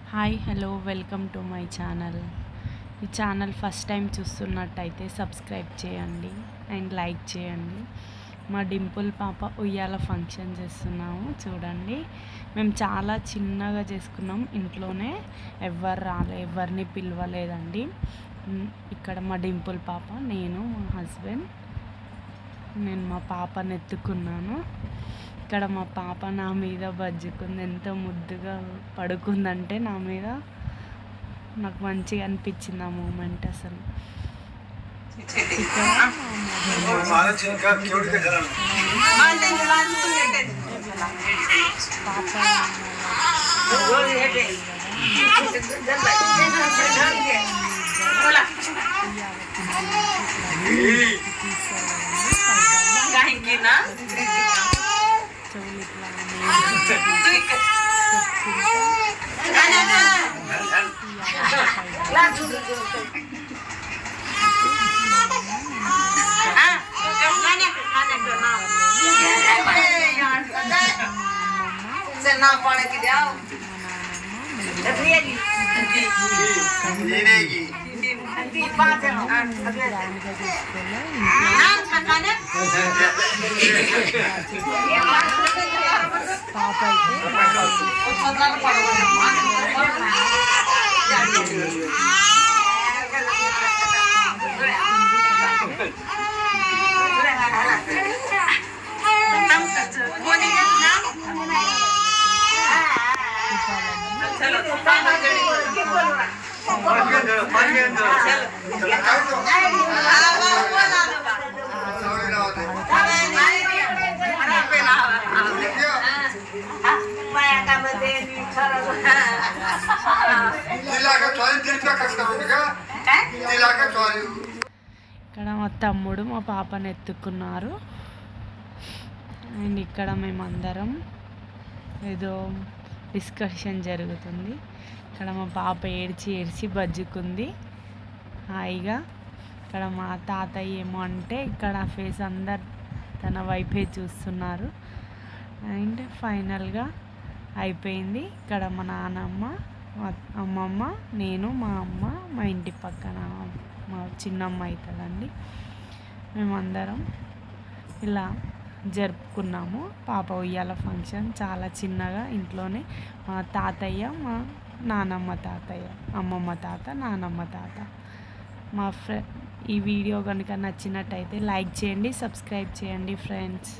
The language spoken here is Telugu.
Hi hello welcome to my channel. ఈ ఛానల్ ఫస్ట్ టైం చూస్తున్నట్టయితే సబ్స్క్రైబ్ చేయండి అండ్ లైక్ చేయండి. మా డింపుల్ పాప ఉయ్యాల ఫంక్షన్ చేస్తున్నాము చూడండి. మేము చాలా చిన్నగా చేసుకున్నాం, ఇంట్లోనే ఎవరిని పిలవలేదండి. ఇక్కడ మా డింపుల్ పాప, నేను, మా హస్బెండ్, నేను మా పాపను ఎత్తుకున్నాను. ఇక్కడ మా పాప నా మీద బజ్జుకుంది, ఎంత ముద్దుగా పడుకుందంటే నా మీద. నాకు మంచిగా అనిపించింది ఆ మూమెంట్ అసలు. పాప ఇక్కడ మా తమ్ముడు మా పాపను ఎత్తుకున్నారు. అండ్ ఇక్కడ మేమందరం ఏదో డిస్కషన్ జరుగుతుంది. ఇక్కడ మా పాప ఏడ్చి బజ్జుకుంది హాయిగా. ఇక్కడ మా తాతయ్య ఏమో అంటే ఇక్కడ ఫేస్ అందరు తన వైపే చూస్తున్నారు. అండ్ ఫైనల్గా అయిపోయింది. ఇక్కడ మా నాన్నమ్మ, మా అమ్మమ్మ, నేను, మా అమ్మ, మా ఇంటి పక్కన మా చిన్నమ్మ అవుతుందండి. మేమందరం ఇలా జరుపుకున్నాము పాప ఉయ్యాల ఫంక్షన్ చాలా చిన్నగా ఇంట్లోనే. మా తాతయ్య, మా నానమ్మ తాతయ్య, అమ్మమ్మ తాత, నానమ్మ తాత. ఈ వీడియో కనుక నచ్చినట్టయితే లైక్ చేయండి, సబ్స్క్రైబ్ చేయండి ఫ్రెండ్స్.